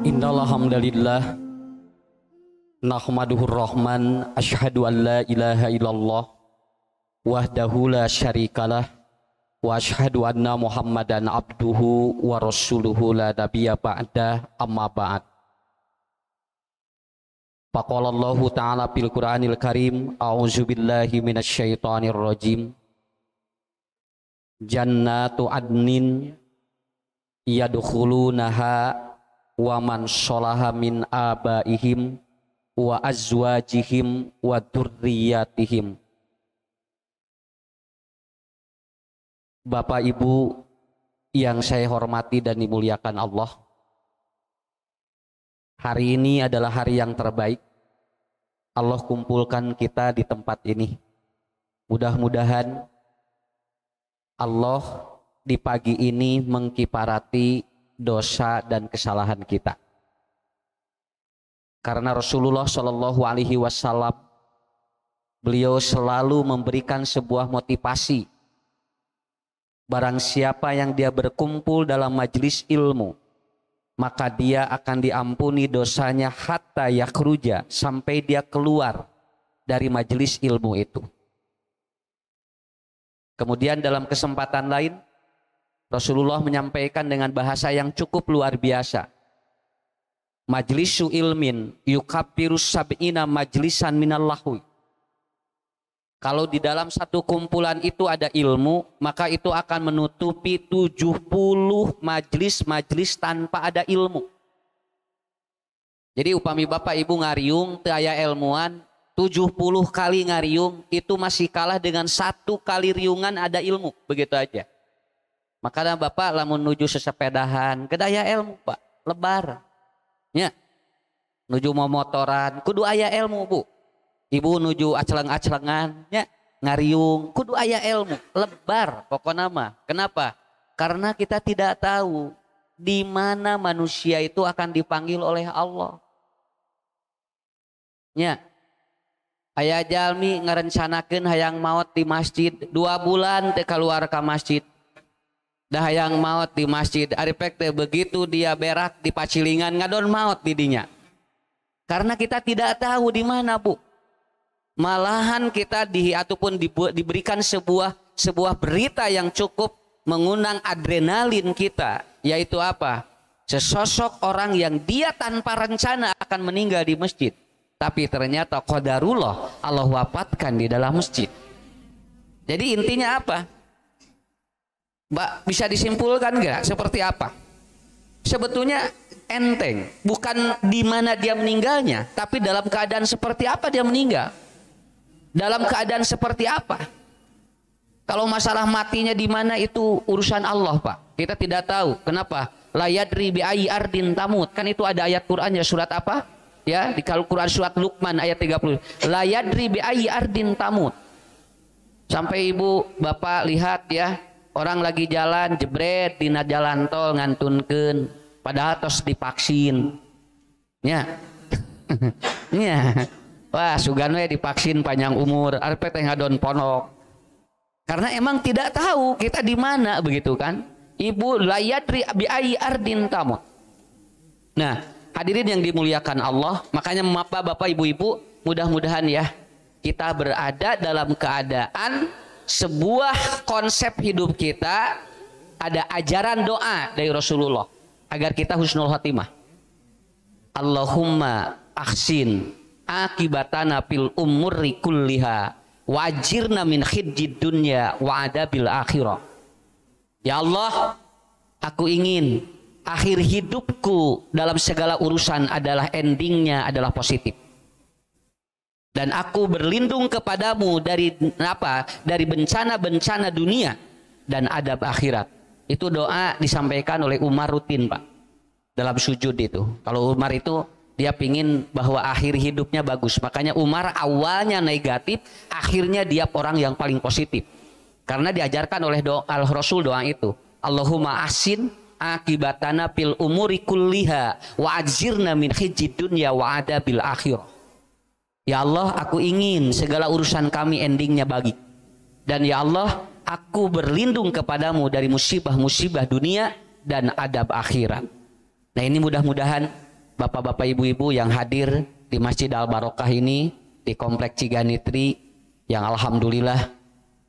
Innal hamdalillah nahmaduhur rahman asyhadu an la ilaha illallah wahdahu la syarikalah wa asyhadu anna muhammadan abduhu wa rasuluhu la nabiyya ba'da amma ba'd. Faqala Allahu ta'ala fil Qur'anil Karim a'udzu billahi minasy syaithanir rajim. Jannatu adnin yadkhulunaha wa man sholaha min abaihim wa azwajihim wa dzurriyyatihim. Bapak Ibu yang saya hormati dan dimuliakan Allah, hari ini adalah hari yang terbaik. Allah kumpulkan kita di tempat ini. Mudah-mudahan Allah di pagi ini mengkifarati dosa dan kesalahan kita. Karena Rasulullah Shallallahu Alaihi Wasallam beliau selalu memberikan sebuah motivasi. Barang siapa yang dia berkumpul dalam majelis ilmu, maka dia akan diampuni dosanya hatta yakhruja, sampai dia keluar dari majelis ilmu itu. Kemudian dalam kesempatan lain Rasulullah menyampaikan dengan bahasa yang cukup luar biasa. Majlisu ilmin yukabbiru sab'ina majlisan minal lahwi. Kalau di dalam satu kumpulan itu ada ilmu, maka itu akan menutupi 70 majlis-majlis tanpa ada ilmu. Jadi upami Bapak Ibu ngariung teu aya ilmuwan, 70 kali ngariung itu masih kalah dengan 1 kali riungan ada ilmu, begitu aja. Makanya Bapak lamun nuju sesepedahan, kedaya ilmu Pak, lebar. Ya. Nuju momotoran, kudu aya ilmu Bu. Ibu nuju aceleng-acelengan, ya, ngariung, kudu aya ilmu, lebar pokoknya mah. Kenapa? Karena kita tidak tahu di mana manusia itu akan dipanggil oleh Allah. Ya. Aya jalmi ngarencanakeun hayang maot di masjid, 2 bulan teu kaluar ka masjid. Dah hayang maot di masjid, aripek teh begitu dia berak di pacilingan ngadon maot di dinya. Karena kita tidak tahu di mana Bu. Malahan kita ataupun diberikan sebuah berita yang cukup mengundang adrenalin kita, yaitu apa? Sesosok orang yang dia tanpa rencana akan meninggal di masjid, tapi ternyata qadarullah Allah wafatkan di dalam masjid. Jadi intinya apa? Mbak, bisa disimpulkan nggak seperti apa? Sebetulnya enteng, bukan di mana dia meninggalnya, tapi dalam keadaan seperti apa dia meninggal. Dalam keadaan seperti apa? Kalau masalah matinya di mana itu urusan Allah Pak. Kita tidak tahu. Kenapa? La yadri bi ayyi ardin tamut. Kan itu ada ayat Qur'annya, surat apa? Ya, di Al-Qur'an surat Luqman ayat 30. La yadri bi ayyi ardin tamut. Sampai Ibu Bapak lihat ya, orang lagi jalan jebret dina jalan tol ngantunkeun, padahal tos divaksin. Ya. Ya. Wah, sugan we divaksin panjang umur, arep teh ngadon ponok. Karena emang tidak tahu kita di mana, begitu kan? Ibu layadri bi ayyi ardin tamut. Nah, hadirin yang dimuliakan Allah, makanya Bapak Ibu-ibu, mudah-mudahan ya kita berada dalam keadaan sebuah konsep hidup kita ada ajaran doa dari Rasulullah agar kita husnul khotimah. Allahumma ahsin akibatana fil umuri kulliha wajirna min khidzid dunya wa adabil akhirah. Ya Allah, aku ingin akhir hidupku dalam segala urusan adalah endingnya adalah positif. Dan aku berlindung kepadamu dari apa? Dari bencana-bencana dunia dan adab akhirat. Itu doa disampaikan oleh Umar rutin Pak. Dalam sujud itu. Kalau Umar itu dia pingin bahwa akhir hidupnya bagus. Makanya Umar awalnya negatif, akhirnya dia orang yang paling positif. Karena diajarkan oleh Rasul doa itu. Allahumma ahsin akibatana fil umuri kulliha wa ajirna min khidzid dunya wa adabil akhirah. Ya Allah, aku ingin segala urusan kami endingnya baik. Dan ya Allah, aku berlindung kepadamu dari musibah-musibah dunia dan adab akhirat. Nah ini mudah-mudahan bapak-bapak ibu-ibu yang hadir di Masjid Al-Barokah ini di Komplek Ciganitri, yang alhamdulillah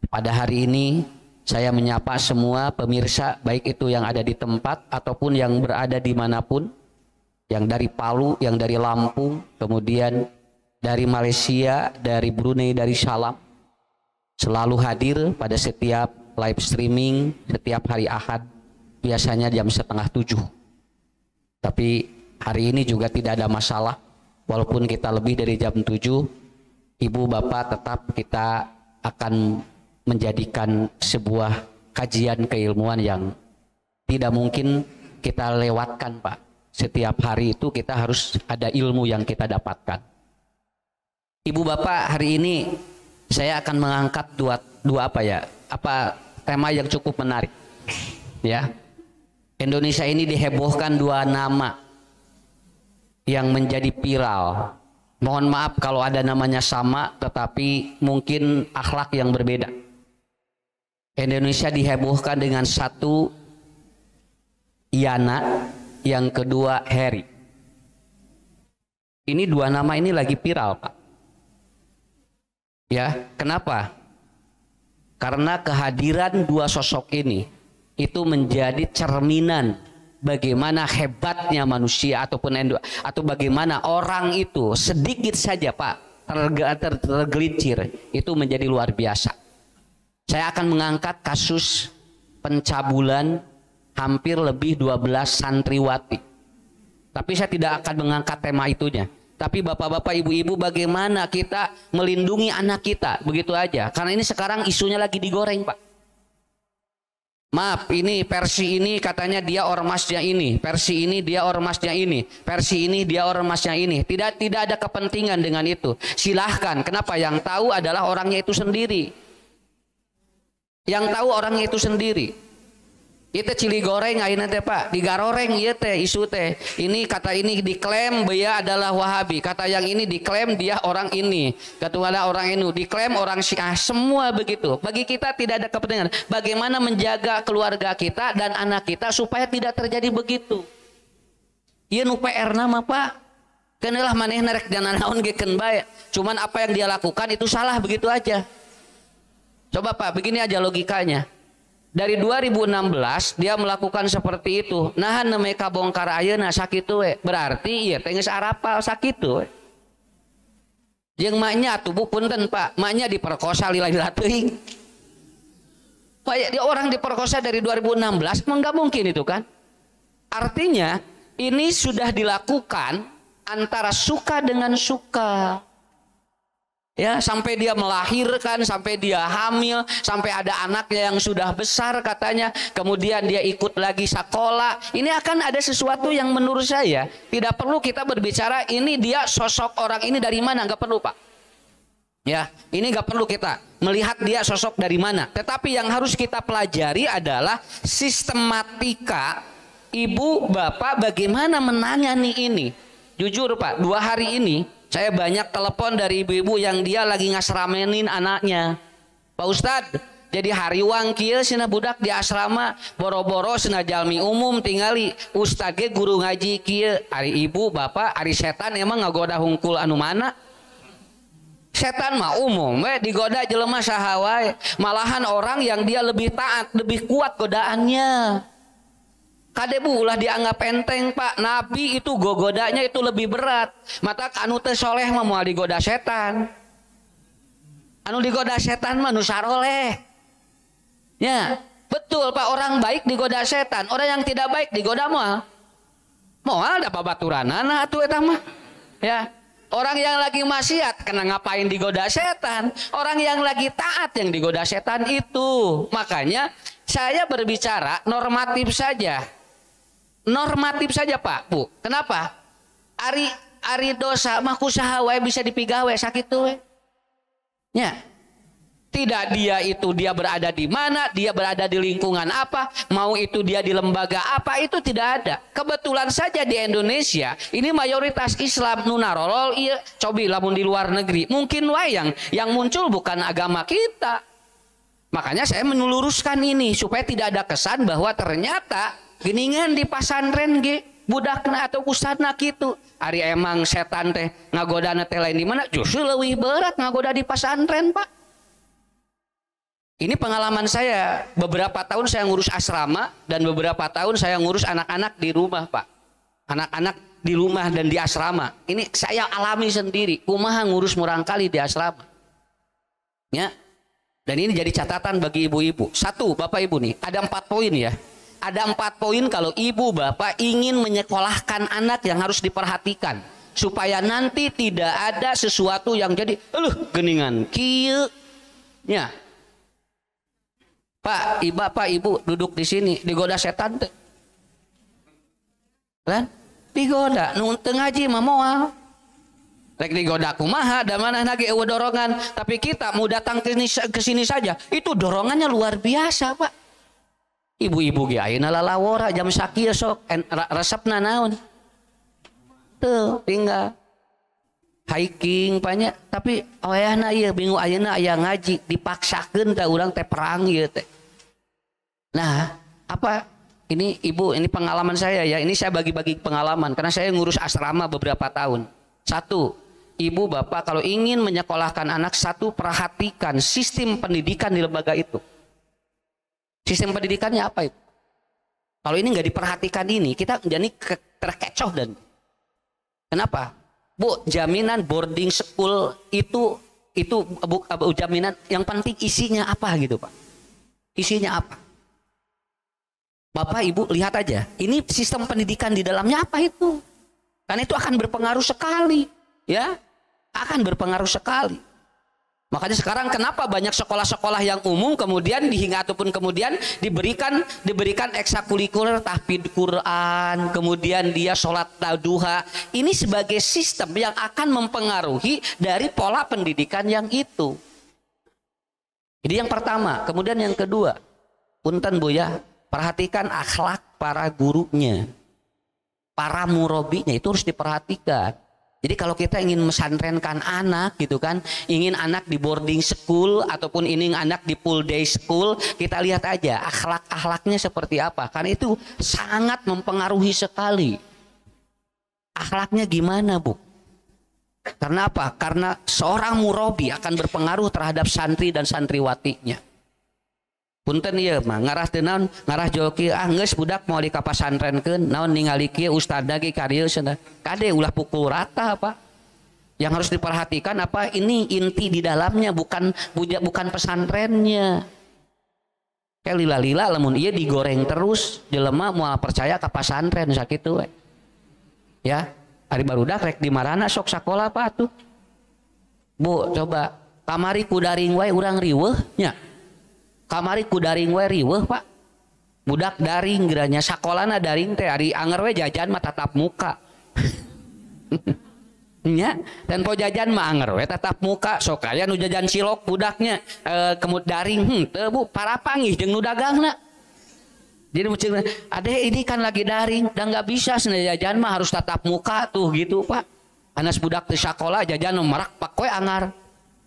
pada hari ini saya menyapa semua pemirsa, baik itu yang ada di tempat ataupun yang berada dimanapun, yang dari Palu, yang dari Lampung, kemudian dari Malaysia, dari Brunei, dari Salam, selalu hadir pada setiap live streaming setiap hari Ahad, biasanya jam 6:30. Tapi hari ini juga tidak ada masalah, walaupun kita lebih dari jam 7, ibu bapak tetap kita akan menjadikan sebuah kajian keilmuan yang tidak mungkin kita lewatkan, Pak. Setiap hari itu kita harus ada ilmu yang kita dapatkan. Ibu bapak, hari ini saya akan mengangkat dua tema yang cukup menarik. Ya. Indonesia ini dihebohkan dua nama yang menjadi viral. Mohon maaf kalau ada namanya sama tetapi mungkin akhlak yang berbeda. Indonesia dihebohkan dengan satu Yana, yang kedua Heri. Ini dua nama ini lagi viral, Pak. Ya, kenapa? Karena kehadiran dua sosok ini itu menjadi cerminan bagaimana hebatnya manusia atau bagaimana orang itu sedikit saja, Pak, tergelincir itu menjadi luar biasa. Saya akan mengangkat kasus pencabulan hampir lebih 12 santriwati. Tapi saya tidak akan mengangkat tema itunya. Tapi bapak-bapak, ibu-ibu, bagaimana kita melindungi anak kita, begitu aja. Karena ini sekarang isunya lagi digoreng, Pak. Maaf, ini versi ini katanya dia ormasnya ini, versi ini dia ormasnya ini, versi ini dia ormasnya ini. Tidak ada kepentingan dengan itu. Silahkan. Kenapa? Yang tahu adalah orangnya itu sendiri. Yang tahu orangnya itu sendiri. Itu cili goreng ayeuna teh, Pak, digaroreng ieu teh isu teh. Ini kata ini diklaim dia adalah Wahabi, kata yang ini diklaim dia orang ini, ketua orang ini diklaim orang Syiah, semua begitu. Bagi kita tidak ada kepentingan. Bagaimana menjaga keluarga kita dan anak kita supaya tidak terjadi begitu. Ieu nu PR nama, Pak. Kenalah manehna rek jangan naon gekeun bae. Cuman apa yang dia lakukan itu salah, begitu aja. Coba, Pak, begini aja logikanya. Dari 2016 dia melakukan seperti itu. Nahan nemeh kabongkar ayeuna sakitu we. Berarti ieu teh geus arapal sakitu we. Jeung maknya atuh punten, Pak, maknya diperkosa lila-lila teuing. Pak, dia orang diperkosa dari 2016, emang enggak mungkin itu kan? Artinya ini sudah dilakukan antara suka dengan suka. Ya, sampai dia melahirkan, sampai dia hamil, sampai ada anaknya yang sudah besar katanya, kemudian dia ikut lagi sekolah. Ini akan ada sesuatu yang menurut saya tidak perlu kita berbicara ini dia sosok orang ini dari mana, nggak perlu, Pak. Ya, ini nggak perlu kita melihat dia sosok dari mana. Tetapi yang harus kita pelajari adalah sistematika ibu bapak bagaimana menangani ini. Jujur, Pak, 2 hari ini saya banyak telepon dari ibu-ibu yang dia lagi ngasramenin anaknya. Pak Ustadz, jadi hariwang kieu cenah budak di asrama, boro-boro cenah jalmi umum tingali ustad ge guru ngaji kieu. Ari ibu bapak, ari setan emang ngagoda hungkul anu mana? Setan mah umum we digoda jelema saha wae. Malahan orang yang dia lebih taat, lebih kuat godaannya. Kadebu ulah dianggap enteng, Pak. Nabi itu gogodanya itu lebih berat. Mata anu teu soleh mah moal digoda setan. Anu digoda setan mah nu saroleh. Ya, betul, Pak, orang baik digoda setan, orang yang tidak baik digoda moal da babaturanana atuh eta mah. Ya. Orang yang lagi maksiat kena ngapain digoda setan? Orang yang lagi taat yang digoda setan itu. Makanya saya berbicara normatif saja. Normatif saja, Pak, Bu. Kenapa? Ari dosa mah kusaha wae bisa dipigawe sakitu we. Ya. Tidak dia berada di mana, dia berada di lingkungan apa, mau itu dia di lembaga apa, itu tidak ada. Kebetulan saja di Indonesia ini mayoritas Islam nunarolol, iya, cobi lamun di luar negeri mungkin wae yang muncul bukan agama kita. Makanya saya meluruskan ini supaya tidak ada kesan bahwa ternyata geningan di pasantren ge budakna atau ustadna gitu. Ari emang setan teh ngagodana teh lain di mana? Justru lebih berat ngagoda di pasantren, Pak. Ini pengalaman saya, beberapa tahun saya ngurus asrama dan beberapa tahun saya ngurus anak-anak di rumah, Pak. Anak-anak di rumah dan di asrama. Ini saya alami sendiri. Kumaha ngurus murang kali di asrama. Ya. Dan ini jadi catatan bagi ibu-ibu. Satu, Bapak Ibu nih, ada 4 poin ya. Ada 4 poin kalau ibu bapak ingin menyekolahkan anak yang harus diperhatikan. Supaya nanti tidak ada sesuatu yang jadi, geningan, kieu. Ya. Pak, ibu duduk di sini, digoda setan teh. Kan? Digoda, nu teu ngaji mah moal. Rek digoda kumaha da mana lagi eueuh dorongan, tapi kita mau datang ke sini saja, itu dorongannya luar biasa, Pak. Ibu-ibu ge ayeuna lalawora jam sakieu sok resepna naon? Tuh, tinggal hiking banyak, tapi awayahna ieu bingung ayeuna aya ngaji, dipaksakeun teh urang teh perang ieu teh. Nah, apa ini ibu, ini pengalaman saya ya, ini saya bagi-bagi pengalaman karena saya ngurus asrama beberapa tahun. Satu, ibu bapak kalau ingin menyekolahkan anak, satu, perhatikan sistem pendidikan di lembaga itu. Sistem pendidikannya apa itu? Kalau ini nggak diperhatikan ini, kita jadi terkecoh. Dan kenapa? Bu, jaminan boarding school itu jaminan yang penting isinya apa gitu, Pak? Isinya apa? Bapak Ibu lihat aja, ini sistem pendidikan di dalamnya apa itu? Karena itu akan berpengaruh sekali, ya, akan berpengaruh sekali. Makanya sekarang kenapa banyak sekolah-sekolah yang umum kemudian dihingga ataupun kemudian diberikan ekstrakurikuler tahfidz Quran, kemudian dia sholat duha. Ini sebagai sistem yang akan mempengaruhi dari pola pendidikan yang itu. Jadi yang pertama, kemudian yang kedua, punten Bu ya, perhatikan akhlak para gurunya, para murabinya itu harus diperhatikan. Jadi kalau kita ingin mesantrenkan anak gitu kan, ingin anak di boarding school ataupun ingin anak di full day school, kita lihat aja akhlak-akhlaknya seperti apa. Karena itu sangat mempengaruhi sekali. Akhlaknya gimana, Bu? Karena apa? Karena seorang murabi akan berpengaruh terhadap santri dan santriwatinya. Punten ieu mah ngarah teu naon, ngarah joki geus budak mau di ka pasantrenkeun naon ningali kieu ustad ge karieun cenah. Kade ulah pukul rata, Pak. Yang harus diperhatikan apa? Ini inti di dalamnya, bukan pesantrennya. Kayak lila-lila lamun ieu digoreng terus jelema moal percaya ka pasantren sakitu we. Ya, ari barudak rek di marana sok sakola apa atuh? Bu, coba kamari ku daring wae urang riweuh nya. Kamari ku daring we riweuh, Pak. Budak daring geranya sakolana daring teh ari anger we jajan mah tatap muka. Nya, dan po jajan mah anger we tatap muka, sok aya nu jajan cilok budaknya kemud daring teu Bu parapangih jeung nu dagangna. Jadi mucing ade ini kan lagi daring dan nggak bisa cenah jajan mah harus tatap muka tuh gitu, Pak. Anas budak teh sakola jajan merak pak we angar.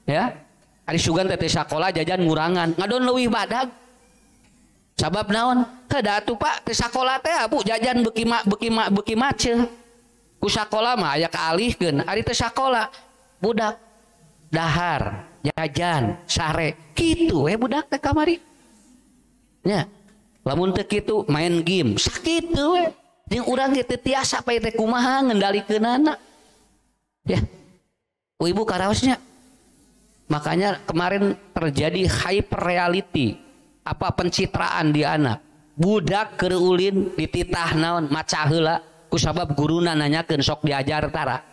Ya. Ari sugan teh sakola jajan ngurangan ngadon leuwih badag. Sabab naon? Heuh atuh Pak, teh sakola teh Bu jajan beuki maceu. Ku sakola mah aya kaalihkeun, ari teh sakola budak dahar, jajan, sare. Kitu we budak teh kamari. Nya. Lamun teu kitu main game, sakitu we. Jeung urang ge teu tiasa pae teh kumaha ngendalikeunana. Ya. Bu Ibu karaosnya. Makanya kemarin terjadi hyper reality, apa pencitraan di anak. Budak keur ulin dititah naon maca heula kusabab guruna nanyakeun sok diajar tara.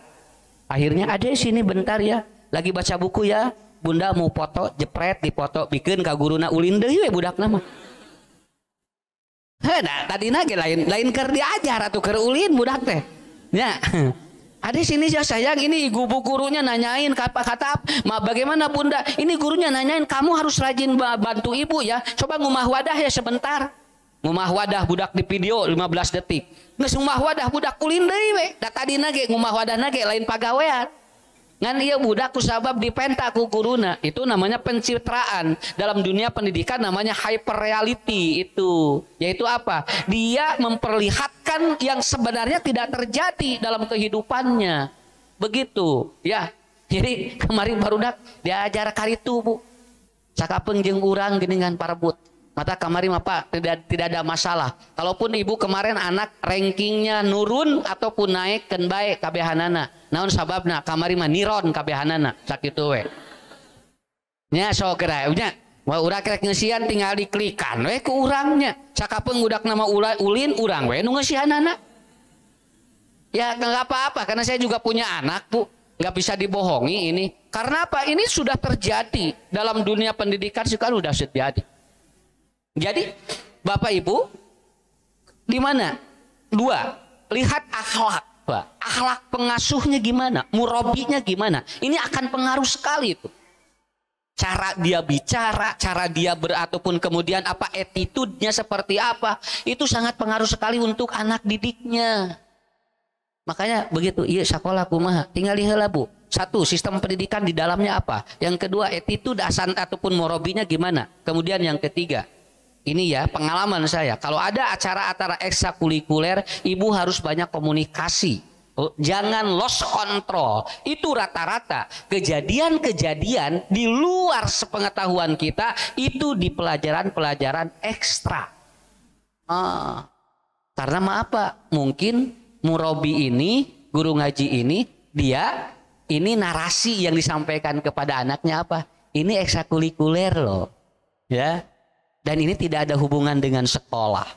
Akhirnya ade sini bentar ya, lagi baca buku ya. Bunda mau foto, jepret dipoto bikeun ka guruna ulin deui we budakna mah. Heuh tadina ge lain keur diajar atuh keur ulin budak teh. Nya. Adik sini ya sayang, ini ibu gurunya nanyain kata bagaimana Bunda, ini gurunya nanyain kamu harus rajin bantu ibu ya, coba ngumah wadah ya sebentar. Ngumah wadah budak di video 15 detik. Nges ngumah wadah budak kulin deui we, da tadina ge ngumah wadahna ge lain pagawean. Ngan iya budak kusabab dipenta ku guruna. Itu namanya pencitraan. Dalam dunia pendidikan namanya hyper reality itu. Yaitu apa? Dia memperlihatkan yang sebenarnya tidak terjadi dalam kehidupannya. Begitu, ya. Jadi kemarin barudak diajar karitu, Bu. Sakapeung jeung urang geuningan parebut. Mata kemarin apa tidak ada masalah. Kalaupun ibu kemarin anak rankingnya nurun ataupun naik ken bae kabehanana. Naon sababna? Kamari mah niron kabehanana sakitu we. Nya sok kira nya. Wah urang rek ngeusian tinggal diklikan we ku urangnya. Sakapeung budak nama ulin urang we nu ngeusianana. Ya enggak apa-apa karena saya juga punya anak, Bu. Enggak bisa dibohongi ini. Karena apa? Ini sudah terjadi dalam dunia pendidikan sekarang sudah terjadi. Jadi Bapak Ibu di mana? Dua, lihat akhlak, Pak. Akhlak pengasuhnya gimana? Murabinya gimana? Ini akan pengaruh sekali itu. Cara dia bicara, cara dia ataupun kemudian apa attitude-nya seperti apa, itu sangat pengaruh sekali untuk anak didiknya. Makanya begitu, iya sekolah kumaha, tinggal heula Bu. Satu, sistem pendidikan di dalamnya apa? Yang kedua, attitude asan ataupun murabinya gimana? Kemudian yang ketiga, ini ya pengalaman saya. Kalau ada acara-acara ekstrakurikuler, ibu harus banyak komunikasi. Jangan lost control. Itu rata-rata kejadian-kejadian di luar sepengetahuan kita itu di pelajaran-pelajaran ekstra. Karena maaf Pak, mungkin murabi ini, guru ngaji ini, dia ini narasi yang disampaikan kepada anaknya apa? Ini ekstrakurikuler loh, ya. Dan ini tidak ada hubungan dengan sekolah.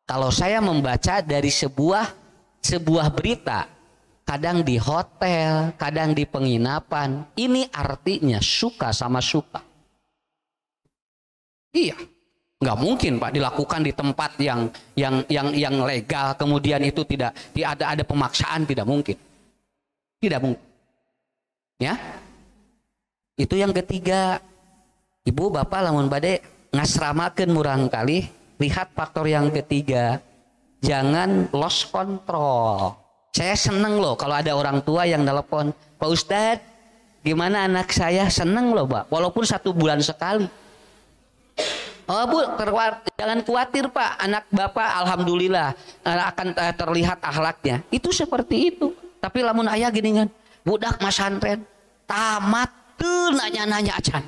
Kalau saya membaca dari sebuah berita, kadang di hotel, kadang di penginapan, ini artinya suka sama suka. Iya, nggak mungkin Pak dilakukan di tempat yang legal, kemudian itu tidak ada pemaksaan, tidak mungkin, tidak mungkin. Ya, itu yang ketiga. Ibu bapak lamun bade ngasramakeun murang kali, lihat faktor yang ketiga, jangan lost control. Saya seneng loh kalau ada orang tua yang telepon, Pak Ustadz gimana anak saya, seneng loh Pak, walaupun 1 bulan sekali. Oh Bu, jangan khawatir Pak, anak Bapak alhamdulillah akan terlihat akhlaknya. Itu seperti itu. Tapi lamun ayah gini kan, budak masantren tamat tuh nanya-nanya acan.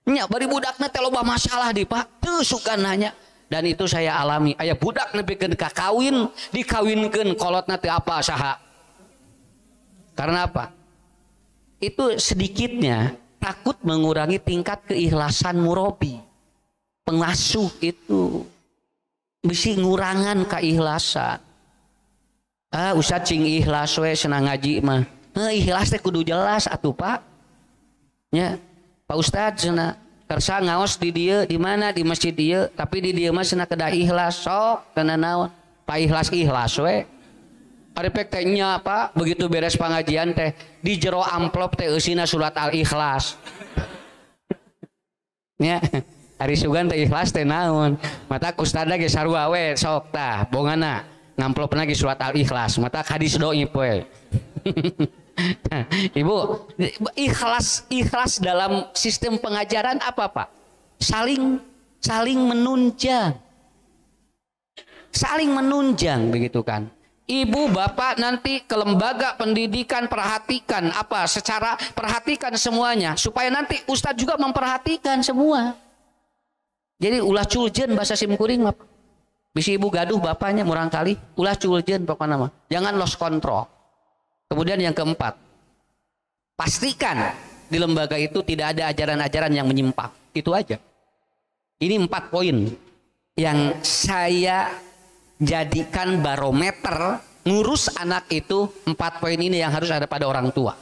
Nya bari budakna teh loba masalah di Pak, teu suka nanya. Dan itu saya alami. Aya budak nepikeun ka kawin, dikawinkeun kolotna teh apa saha. Karena apa? Itu sedikitnya takut mengurangi tingkat keikhlasan murabi. Pengasuh itu bisi ngurangan keikhlasan. Ustaz cing ikhlas we senang ngaji mah. Ikhlas teh kudu jelas atuh Pak. Ya. Pak Ustadz cenah kersa ngaos di dieu di mana di masjid dieu, tapi di dieu mah cenah kedah ikhlas sok kana naon? Pak ikhlas we. Ari pek teh nya Pak, begitu beres pengajian teh di jero amplop teh eusina surat Al-Ikhlas. Nya ari sugan teh ikhlas teh naon? Mata ustadna ge sarua we sok tah bongana ngamplopna ge surat Al-Ikhlas. Mata hadis doib we. Ibu, ikhlas dalam sistem pengajaran apa Pak? Saling menunjang. Saling menunjang begitu kan. Ibu bapak nanti ke lembaga pendidikan perhatikan apa secara perhatikan semuanya supaya nanti ustadz juga memperhatikan semua. Jadi ulah culjen bahasa simkuring apa? Bisa ibu gaduh bapaknya murang kali, ulah culjen pokoknya mah. Jangan lost control. Kemudian yang keempat, pastikan di lembaga itu tidak ada ajaran-ajaran yang menyimpang. Itu aja. Ini 4 poin yang saya jadikan barometer ngurus anak itu. 4 poin ini yang harus ada pada orang tua.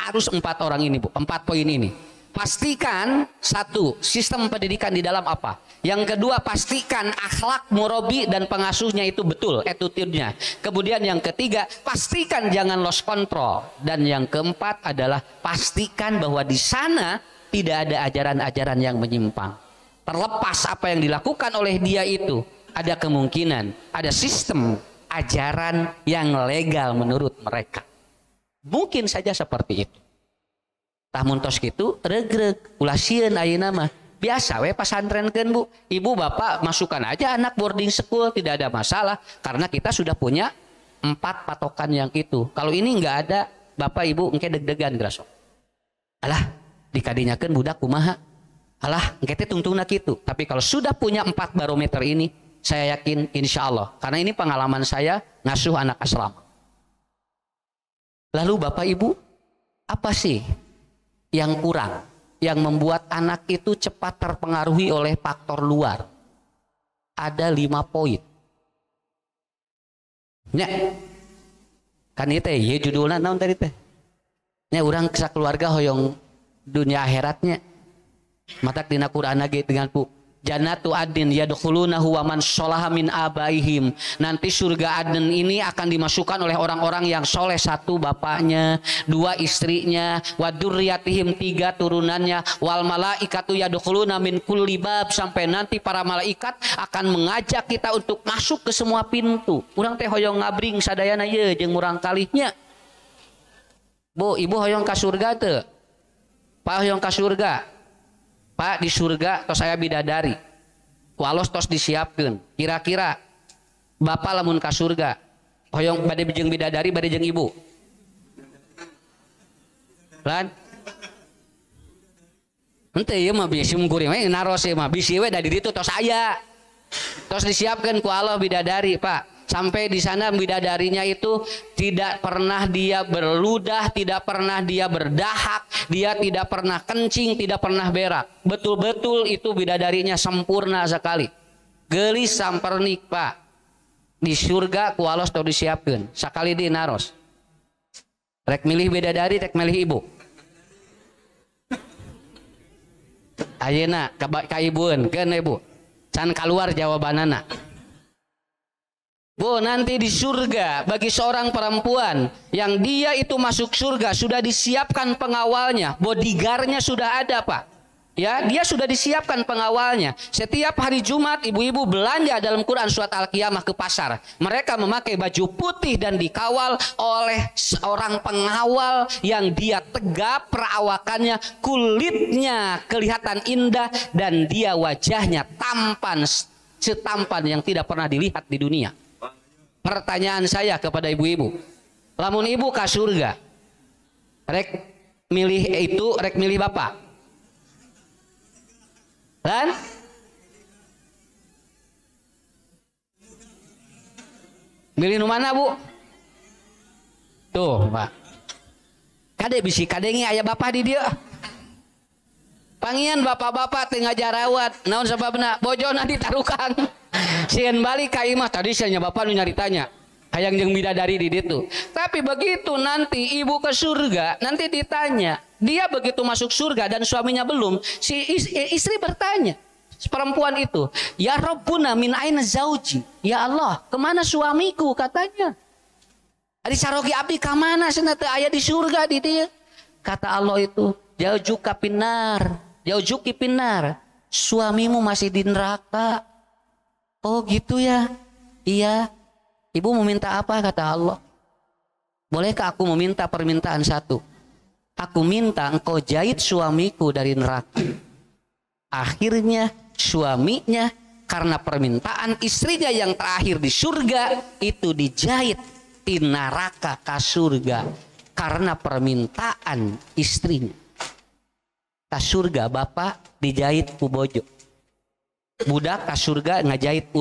Harus 4 orang ini Bu, 4 poin ini. Pastikan 1, sistem pendidikan di dalam apa. Yang kedua, pastikan akhlak murabi dan pengasuhnya itu betul attitude-nya. Kemudian yang ketiga, pastikan jangan lost control. Dan yang keempat adalah pastikan bahwa di sana tidak ada ajaran-ajaran yang menyimpang. Terlepas apa yang dilakukan oleh dia itu, ada kemungkinan ada sistem ajaran yang legal menurut mereka. Mungkin saja seperti itu. Tah muntos kitu regreg ulah sieun ayeuna mah. Biasa we pasantrenkeun Bu. Ibu bapak masukkan aja anak boarding school, tidak ada masalah karena kita sudah punya 4 patokan yang itu. Kalau ini enggak ada, bapak ibu engke deg-degan graso. Alah, dikadinyakeun budak kumaha? Alah, engke teh tungtungna kitu. Tapi kalau sudah punya 4 barometer ini, saya yakin insya Allah. Karena ini pengalaman saya ngasuh anak asrama. Lalu bapak ibu, apa sih yang kurang? Yang membuat anak itu cepat terpengaruhi oleh faktor luar. Ada 5 poin. Nya, kan itu ya judulnya naon tadi teh. Nya urang sakeluarga hoyong dunia akhiratnya. Matak dina Quran lagi dengan pu. Jannatu adnin yadkhulunahu wa man sholaha min abaihim. Nanti surga Aden ini akan dimasukkan oleh orang-orang yang soleh, 1 bapaknya, 2 istrinya, wa dzurriyyatihim 3 turunannya, wal malaikatu yadkhuluna min kulli bab, sampai nanti para malaikat akan mengajak kita untuk masuk ke semua pintu. Urang teh hoyong ngabring sadayana ye jeung urang kalihnya. Bu, ibu hoyong ka surga teu? Pak hoyong ka surga. Pak di surga tos saya bidadari walos tos disiapkan kira-kira bapak lamun ka surga hoyong bade jeung bidadari bade jeung ibu lan henteu ieu mah bisi mungkuring we naros ieu mah bisi we da di ditu tos aya tos disiapkan ku Allah bidadari Pak. Sampai di sana bidadarinya itu tidak pernah dia berludah, tidak pernah dia berdahak, dia tidak pernah kencing, tidak pernah berak. Betul-betul itu bidadarinya sempurna sekali. Gelis sampernik Pak. Di surga kualos tau disiapkan. Sakali di naros. Rek milih bidadari, rek milih ibu. Ayeuna ka ibueun, keun ibu. Can keluar jawabanana. Bu, nanti di surga bagi seorang perempuan yang dia itu masuk surga sudah disiapkan pengawalnya, bodyguardnya sudah ada Pak. Ya, dia sudah disiapkan pengawalnya. Setiap hari Jumat ibu-ibu belanja dalam Quran surat Al-Qiyamah ke pasar. Mereka memakai baju putih dan dikawal oleh seorang pengawal yang dia tegap perawakannya, kulitnya kelihatan indah dan dia wajahnya tampan setampan yang tidak pernah dilihat di dunia. Pertanyaan saya kepada ibu-ibu, lamun ibu ke surga, rek milih itu, rek milih bapak, dan milih nu mana bu? Tuh Pak, kade bisi kadengi ayah bapak di dia. Pangian bapak-bapak tengah jarawat, naon sababna bojona ditarukan. Sieun balik ka imah tadi sia bapak nu nyaritanya. Hayang jeung bidadari di ditu. Tapi begitu nanti ibu ke surga, nanti ditanya, dia begitu masuk surga dan suaminya belum, si istri bertanya, perempuan itu, "Ya Rabbuna min aina zauji?" Ya Allah, kemana suamiku katanya. Ari sarogi abdi ka mana cenah teu aya di surga di dieu. Kata Allah itu, "Jaujuka pinar, jaujuki pinar." Suamimu masih di neraka. Oh gitu ya. Iya. Ibu mau minta apa kata Allah? Bolehkah aku meminta permintaan satu? Aku minta engkau jahit suamiku dari neraka. Akhirnya suaminya karena permintaan istrinya yang terakhir di surga itu dijahit di neraka ke surga karena permintaan istrinya. Ke surga bapak dijahit ku bojo. Budak ka surga ngajahit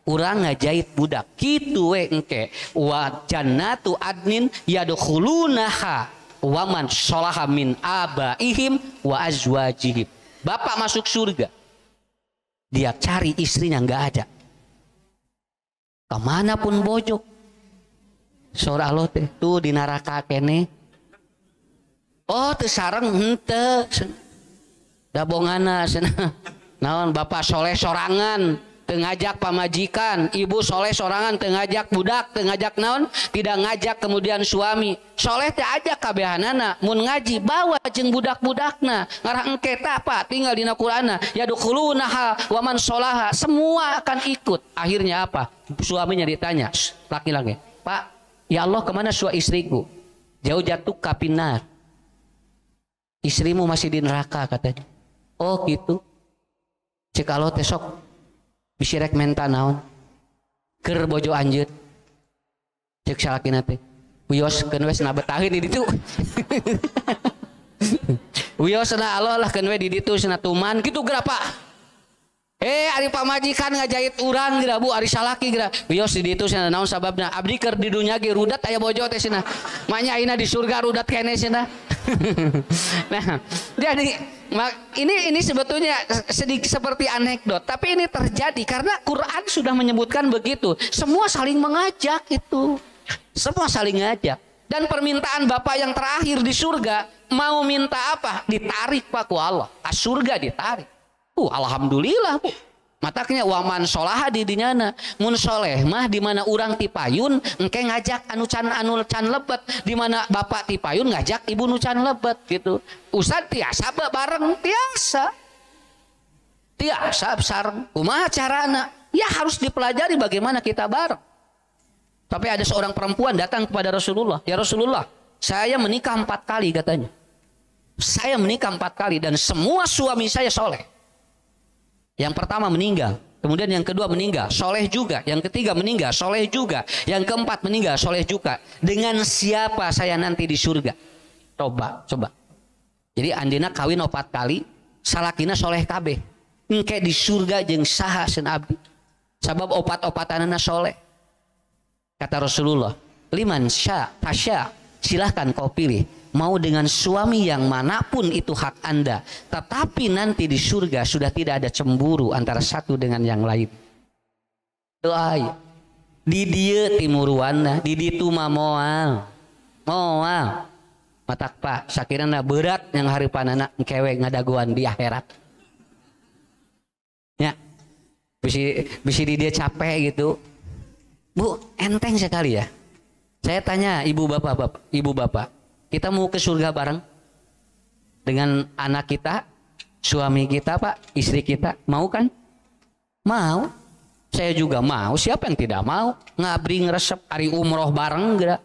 urang ngajahit budak kitu we engke wa jannatu adnin yadkhulunaha wa man sholaha min abaihim wa azwajihim. Bapak masuk surga, dia cari istrinya nggak ada, kemanapun bojok surah Allah tuh di neraka kene. Oh teu sareng henteu dabongana cenah. Naon bapak soleh sorangan teu ngajak pamajikan, ibu soleh sorangan teu ngajak budak, teu ngajak naon, tidak ngajak kemudian suami. Soleh teh ajak kabehanana, mun ngaji bawa jeung budak-budakna. Ngarah engke tah Pak tinggal dina Qur'anna, yadkhulunaha wa man sholaha, semua akan ikut. Akhirnya apa? Suaminya ditanya, laki-laki, "Pak, ya Allah kemana istriku?" Jauh jatuh kapinar. Istrimu masih di neraka katanya. Oh gitu. Cek alo tesok bisi rek menta naon. Keur bojo anjeun. Cek salakina teh. Wios keun we cenah betaheun di ditu. Wios cenah aloh lah keun we di ditu cenah tuman kitu geura Pak. Ari pamajikan ngajait urang geura Bu, ari salaki geura. Wios di ditu cenah naon sababna? Abdi keur di dunya ge rudat aya bojo teh cenah. Manya ayeuna di surga rudat keneh cenah. Nah, jadi ini sebetulnya sedikit seperti anekdot, tapi ini terjadi karena Quran sudah menyebutkan begitu. Semua saling mengajak itu. Semua saling ngajak. Dan permintaan Bapak yang terakhir di surga mau minta apa? Ditarik Pak ku Allah. Surga ditarik. Alhamdulillah Bu. Mataknya waman solaha di dinyana mun soleh mah di mana urang tipayun engke ngajak anu can lebet, di mana bapak tipayun ngajak ibu nu can lebet gitu. Ustad tiasa bareng tiasa sareng kumaha carana ya harus dipelajari bagaimana kita bareng. Tapi ada seorang perempuan datang kepada Rasulullah, ya Rasulullah saya menikah 4 kali katanya, saya menikah 4 kali dan semua suami saya soleh. Yang pertama meninggal, kemudian yang kedua meninggal, soleh juga. Yang ketiga meninggal, soleh juga. Yang keempat meninggal, soleh juga. Dengan siapa saya nanti di surga? Coba. Jadi andina kawin 4 kali, salakina soleh kabeh. Engke di surga jeung saha sen abdi. Sabab opat-opatanana soleh. Kata Rasulullah, liman tasya, silahkan kau pilih. Mau dengan suami yang manapun itu hak Anda, tetapi nanti di surga sudah tidak ada cemburu antara satu dengan yang lain. Doa di dia timuruanna, di ditu mah moal. Matak Pak, sakirana berat yang haripanana engkewe ngadaguan di akhirat. Ya, bisi di dia capek gitu. Bu, enteng sekali ya. Saya tanya ibu bapak. Kita mau ke surga bareng dengan anak kita, suami kita Pak, istri kita, mau kan? Mau. Saya juga mau. Siapa yang tidak mau? Ngabring resep hari umroh bareng geura.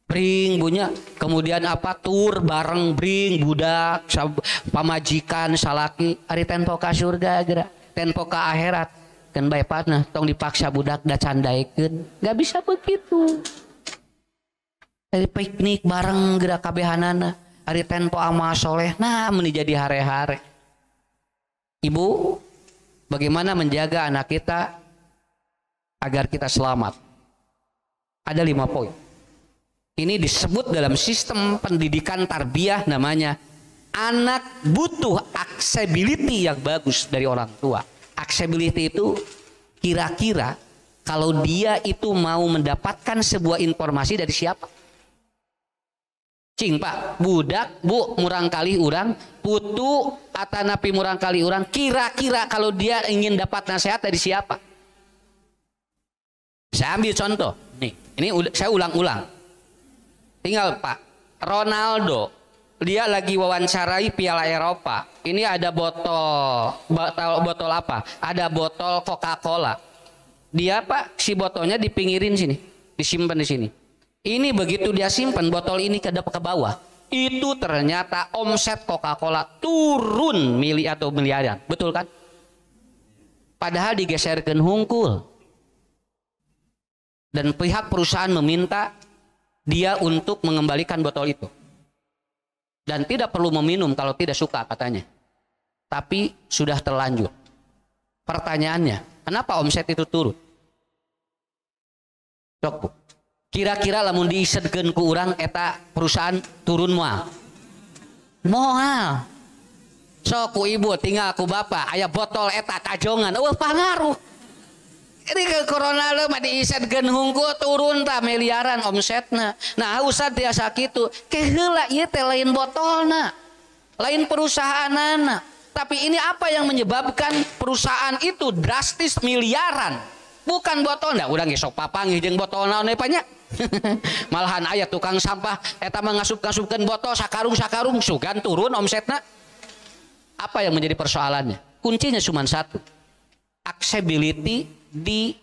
Bring bunya. Kemudian apa? Tur bareng bring budak, pamajikan, salaki. Hari tempo ka surga geura. Tempo ka akhirat. Kan bae patna tong dipaksa budak da candaikeun. Gak bisa begitu. Hari piknik bareng gerak kabehanana, hari tempo amal soleh, nah menjadi hare-hare. Ibu, bagaimana menjaga anak kita agar kita selamat? Ada 5 poin. Ini disebut dalam sistem pendidikan tarbiyah namanya anak butuh accessibility yang bagus dari orang tua. Accessibility itu kira-kira kalau dia itu mau mendapatkan sebuah informasi dari siapa? Cing Pak, budak Bu murang kali urang, putu atanapi murang kali urang, kira-kira kalau dia ingin dapat nasihat dari siapa? Saya ambil contoh nih, ini saya ulang-ulang. Tinggal Pak Ronaldo, dia lagi wawancarai Piala Eropa. Ini ada botol apa? Ada botol Coca-Cola. Dia Pak si botolnya dipinggirin sini, disimpan di sini. Ini begitu dia simpan botol ini ke bawah, itu ternyata omset Coca-Cola turun miliaran, betul kan? Padahal digeserkan hungkul. Dan pihak perusahaan meminta dia untuk mengembalikan botol itu. Dan tidak perlu meminum kalau tidak suka katanya. Tapi sudah terlanjur. Pertanyaannya, kenapa omset itu turun? Cok Bu. Kira-kira lamun diisedkeun ku urang eta perusahaan turun moal. Sok ku ibu tinggal ku bapak aya botol eta kajongan. Pangaruh. Ini ke corona mah diisedkeun hungkul turun tah miliaran omsetna. Nah usah tiasa kitu. Keheula ieu teh lain botolna. Lain perusahaanana. Tapi ini apa yang menyebabkan perusahaan itu drastis miliaran? Bukan botolna, urang ge sok papanggih jeung botol naon we nya. Malahan aya tukang sampah eta mah ngasup-ngasupkeun botol sakarung sugan turun omsetna. Apa yang menjadi persoalannya? Kuncinya cuma satu. Accessibility di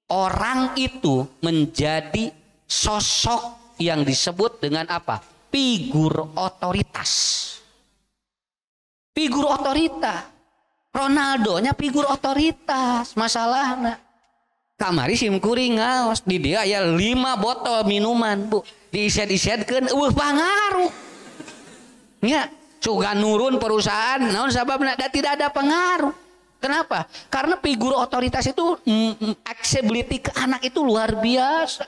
orang itu menjadi sosok yang disebut dengan apa? Figur otoritas. Figur otoritas. Ronaldo-nya figur otoritas. Masalahnya kamari simkuring ngaos di dia ya 5 botol minuman bu diised-isedkeun pengaruh nya suga nurun perusahaan naon sababna da tidak ada pengaruh. Kenapa? Karena figur otoritas itu accessibility ke anak itu luar biasa.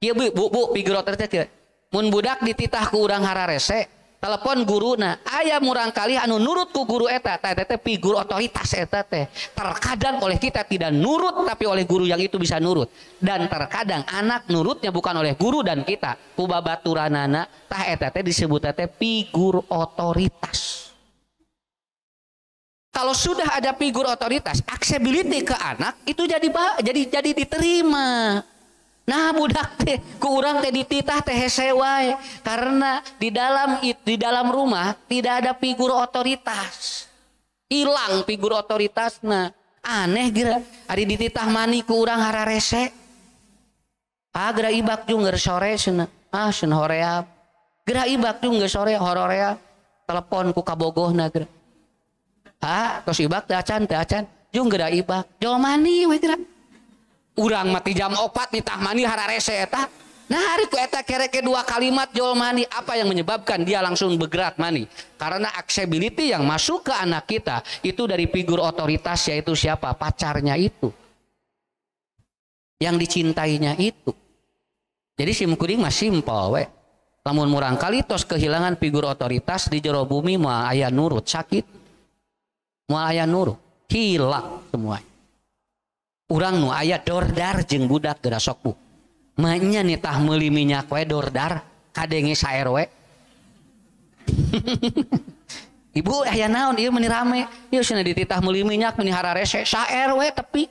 Ya bu figur otoritas ya. Mun budak dititah ku urang hararese telepon guruna aya murang kali anu nurut ku guru eta teh figur otoritas eta teh. Terkadang oleh kita tidak nurut tapi oleh guru yang itu bisa nurut, dan terkadang anak nurutnya bukan oleh guru dan kita ku babaturanana tah eta teh disebut teh figur otoritas. Kalau sudah ada figur otoritas, accessibility ke anak itu jadi diterima. Nah budak teh ku urang teh dititah teh hese wae karena di dalam rumah tidak ada figur otoritas. Hilang figur otoritasna. Aneh gira ari dititah mani ku urang hararese. Geura ibak jeung ngeur sore cenah. Sen hoream. Geura ibak jeung geus sore hororea. Telepon ku kabogohna geura. Tos ibak teh acan jeung geura ibak. Jol mani we geura. Urang mati jam 4 nitah mani hararese eta. Nah hari ku eta kereke 2 kalimat jol mani. Apa yang menyebabkan dia langsung bergerak mani? Karena accessibility yang masuk ke anak kita itu dari figur otoritas, yaitu siapa? Pacarnya itu, yang dicintainya itu. Jadi simkuring mah simpel we. Lamun murang kali tos kehilangan figur otoritas di jero bumi moal aya nurut sakit. Moal aya nurut hilang semuanya. Urang nu aya dordar jeung budak geura sok bu. Mahnya nitah meuli minyak we dordar kadenge saRW. Ibu aya naon ieu meuni rame? Ieu cenah dititah meuli minyak meuni hararese saRW tepi.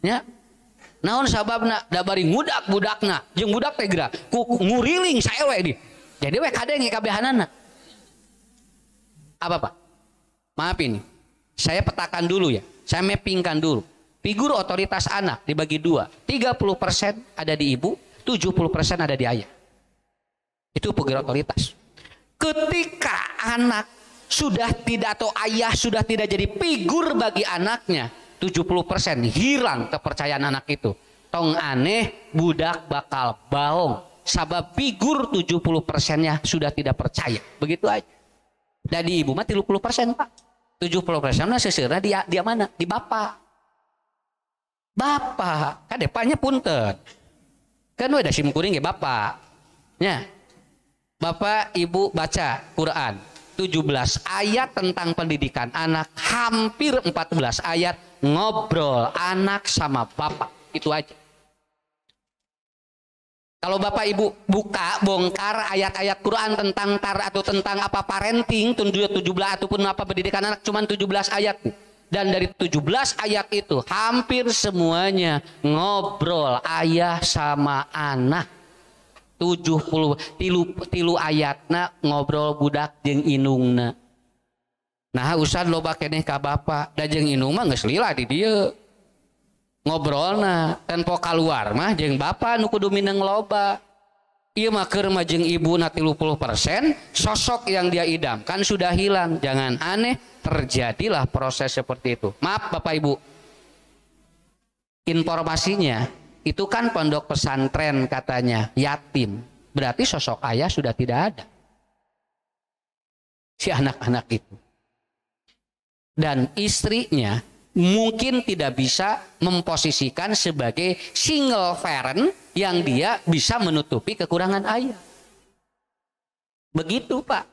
Nya. Naon sababna? Da bari ngudak budakna jeung budak teh geura ku nguriling saRW di. Jadi we kadenge kabehanana. Apa Pak? Maaf ini. Saya petakan dulu ya. Saya mappingkan dulu. Figur otoritas anak dibagi 2. 30% ada di ibu, 70% ada di ayah. Itu figur otoritas. Ketika anak sudah tidak atau ayah sudah tidak jadi figur bagi anaknya, 70% hilang kepercayaan anak itu. Tong aneh budak bakal baong. Sabab figur 70%-nya sudah tidak percaya. Begitu aja. Dan di ibu mah 30% Pak. 70%-nya seserna dia mana? Di bapak. Bapak, kan depannya punten. Kan udah simkuring ya bapak. Ya. Bapak ibu baca Quran 17 ayat tentang pendidikan anak, hampir 14 ayat ngobrol anak sama bapak. Itu aja. Kalau bapak ibu buka bongkar ayat-ayat Quran tentang atau tentang apa parenting 17 ataupun apa pendidikan anak cuma 17 ayat. Dan dari 17 ayat itu hampir semuanya ngobrol ayah sama anak. 70 tilu ayatna ngobrol budak jeung inungna. Nah usad loba keneh ka bapak da jeung inung mah geus lila di dieu. Ngobrolna ten po kaluar mah jeung bapak nu kudu mineng loba. Ieu mah keur mah jeung ibuna 30%, sosok yang dia idamkan sudah hilang. Jangan aneh, terjadilah proses seperti itu. Maaf Bapak Ibu. Informasinya itu kan pondok pesantren katanya yatim. Berarti sosok ayah sudah tidak ada. Si anak-anak itu. Dan istrinya mungkin tidak bisa memposisikan sebagai single parent yang dia bisa menutupi kekurangan ayah. Begitu Pak.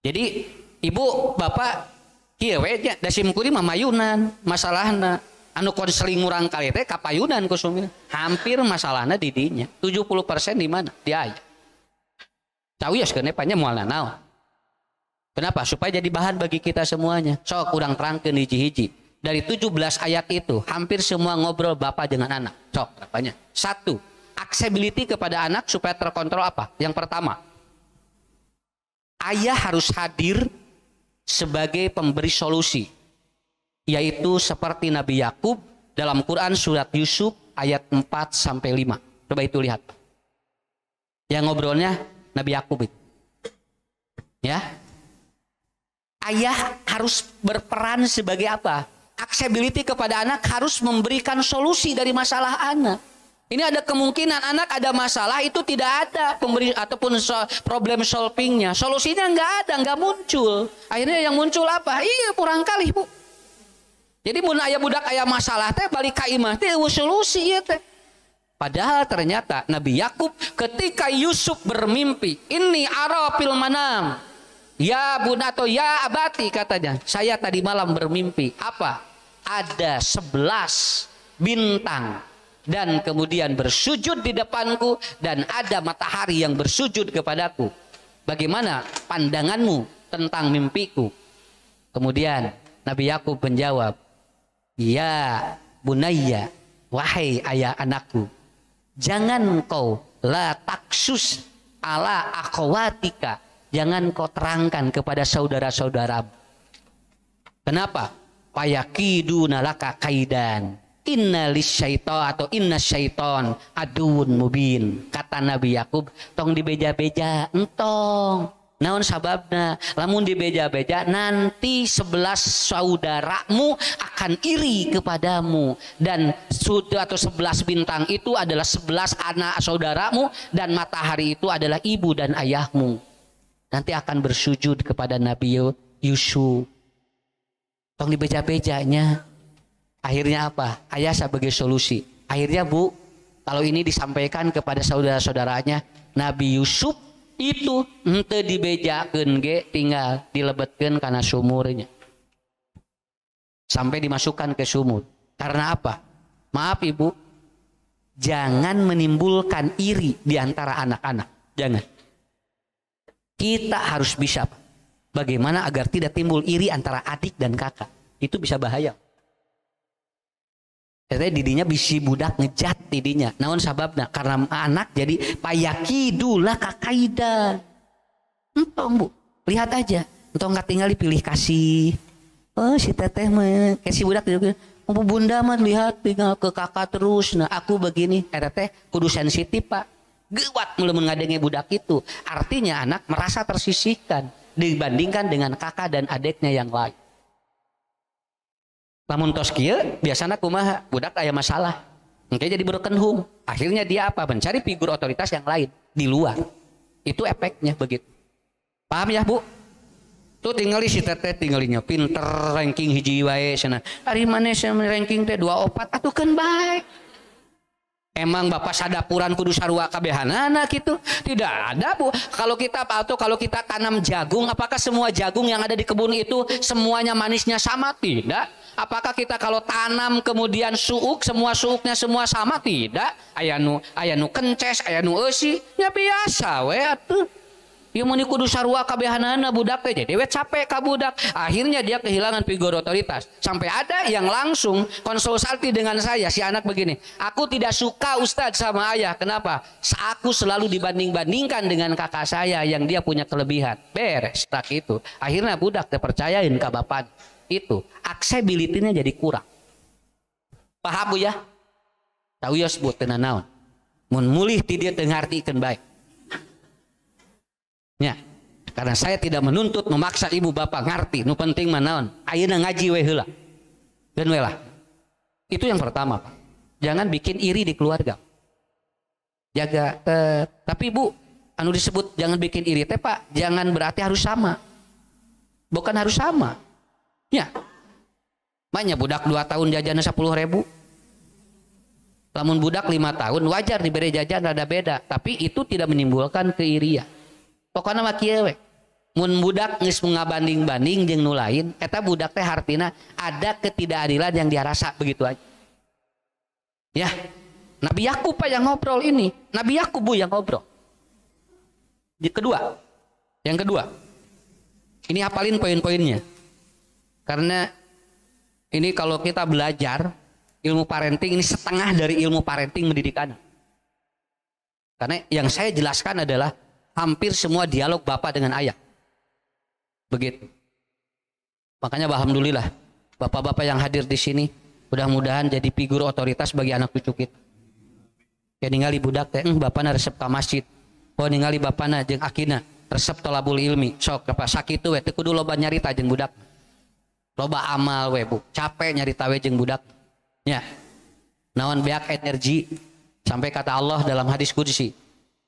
Jadi ibu bapak kieu we nya da simkuring mah mayunan masalahna anu konseling urang kali teh kapayunan kusumina. Hampir masalahna di dinya. 70% di mana? Di ayah. Cawios keun epanya moalna naon? Kenapa? Supaya jadi bahan bagi kita semuanya. Sok kurang terangkeun hiji-hiji. Dari 17 ayat itu hampir semua ngobrol bapak dengan anak. Sok berapanya? 1. Accessibility kepada anak supaya terkontrol apa? Yang pertama, ayah harus hadir sebagai pemberi solusi. Yaitu seperti Nabi Yakub dalam Quran surat Yusuf ayat 4-5. Coba itu lihat. Yang ngobrolnya Nabi Yakub itu. Ya. Ayah harus berperan sebagai apa? Accessibility kepada anak harus memberikan solusi dari masalah anak. Ini ada kemungkinan anak ada masalah itu tidak ada pemberi ataupun problem solvingnya. Solusinya nggak ada, nggak muncul. Akhirnya yang muncul apa? Iya kurang kali bu. Jadi mun aya budak aya masalah teh balik ka imah teh solusi ya teh. Padahal ternyata Nabi Yakub ketika Yusuf bermimpi, ini ara fil manam. Ya bunda atau ya abati katanya. Saya tadi malam bermimpi apa? Ada 11 bintang dan kemudian bersujud di depanku dan ada matahari yang bersujud kepadaku. Bagaimana pandanganmu tentang mimpiku? Kemudian Nabi Yakub menjawab, ya bunayya, wahai ayah anakku, jangan kau la taksus ala akhawatika, jangan kau terangkan kepada saudara-saudaramu. Kenapa? Payakiduna laka kaidan. Inna lisyaiton atau inna syaiton aduun mubin. Kata Nabi Yakub, tong dibeja-beja entong. Naon sababna? Lamun dibeja-beja nanti 11 saudaramu akan iri kepadamu. Dan sudah atau 11 bintang itu adalah 11 anak saudaramu. Dan matahari itu adalah ibu dan ayahmu. Nanti akan bersujud kepada Nabi Yusuf. Tong dibeja-bejanya. Akhirnya apa? Ayah sebagai solusi. Akhirnya bu, kalau ini disampaikan kepada saudara-saudaranya, Nabi Yusuf itu henteu dibejakeun ge tinggal dilebetkeun kana sumurnya. Sampai dimasukkan ke sumur. Karena apa? Maaf ibu, jangan menimbulkan iri di antara anak-anak. Jangan. Kita harus bisa bagaimana agar tidak timbul iri antara adik dan kakak. Itu bisa bahaya. Katanya didinya bisi budak ngejat didinya. Naon sababna? Karena anak jadi payakidulah kakaidan. Entong bu, lihat aja. Entong nggak tinggal dipilih kasih. Oh si teteh mah kayak si budak gitu. Oh bunda mah lihat tinggal ke kakak terus. Nah aku begini. Teteh kudu sensitif pak. Gewat mulai mengadenge budak itu. Artinya anak merasa tersisihkan dibandingkan dengan kakak dan adiknya yang lain. Lamun tos kieu biasana kumaha budak aya masalah. Engke jadi berkenhum. Akhirnya dia apa? Mencari figur otoritas yang lain di luar. Itu efeknya begitu. Paham ya, Bu? Tuh tinggali si teteh tinggalinya pinter ranking hiji wae cenah. Ari maneh ranking teh 24 atukeun baik. Emang bapak sadapuran kudu sarua kabehanana gitu? Tidak ada bu. Kalau kita tanam jagung, apakah semua jagung yang ada di kebun itu semuanya manisnya sama? Tidak. Apakah kita kalau tanam kemudian suuk, semua suuknya semua sama? Tidak. Ayanu kences, ayanu eusi, ya biasa we atuh. Ieu mun kudu sarua kabehanana budak teh jadi we capek ka budak. Akhirnya dia kehilangan figur otoritas. Sampai ada yang langsung konsultasi dengan saya, si anak begini. Aku tidak suka Ustadz sama ayah. Kenapa? Aku selalu dibanding-bandingkan dengan kakak saya yang dia punya kelebihan. Beres tak itu. Akhirnya budak terpercayain ke bapak. Itu accessibility-nya jadi kurang. Paham bu ya? Tahu ya sebut tenan naon. Mun mulih ti dieu teu ngartikeun baik. Ya, karena saya tidak menuntut memaksa ibu bapak ngerti, nu penting mah naon, ayeuna ngaji we heula. Dan we lah. Itu yang pertama, Pak. Jangan bikin iri di keluarga. Jaga tapi Bu, anu disebut jangan bikin iri teh Pak, jangan berarti harus sama. Bukan harus sama. Ya. Banyak budak 2 tahun jajannya 10.000. Lamun budak 5 tahun wajar diberi jajan rada beda, tapi itu tidak menimbulkan keirian. Pokoknya mah kieu we. Mun budak geus ngabanding-banding jeung nu lain, eta budak teh hartina ada ketidakadilan yang dia rasa begitu aja. Ya. Nabi Yakub yang ngobrol ini. Nabi Yakub Bu yang ngobrol. Yang kedua. Ini hafalin poin-poinnya. Karena ini kalau kita belajar ilmu parenting ini setengah dari ilmu parenting mendidik anak. Karena yang saya jelaskan adalah hampir semua dialog bapak dengan ayah. Begitu. Makanya alhamdulillah bapak-bapak yang hadir di sini mudah-mudahan jadi figur otoritas bagi anak cucu kita. Ya ningali budak teh bapana resep ka masjid. ningali bapana jeung akina resep tolabul ilmi sok apa sakitu we teu kudu loba nyarita jeung budak. Loba amal we Bu, capek nyarita we jeung budak. Nya. Naon beak energi sampai kata Allah dalam hadis qudsi,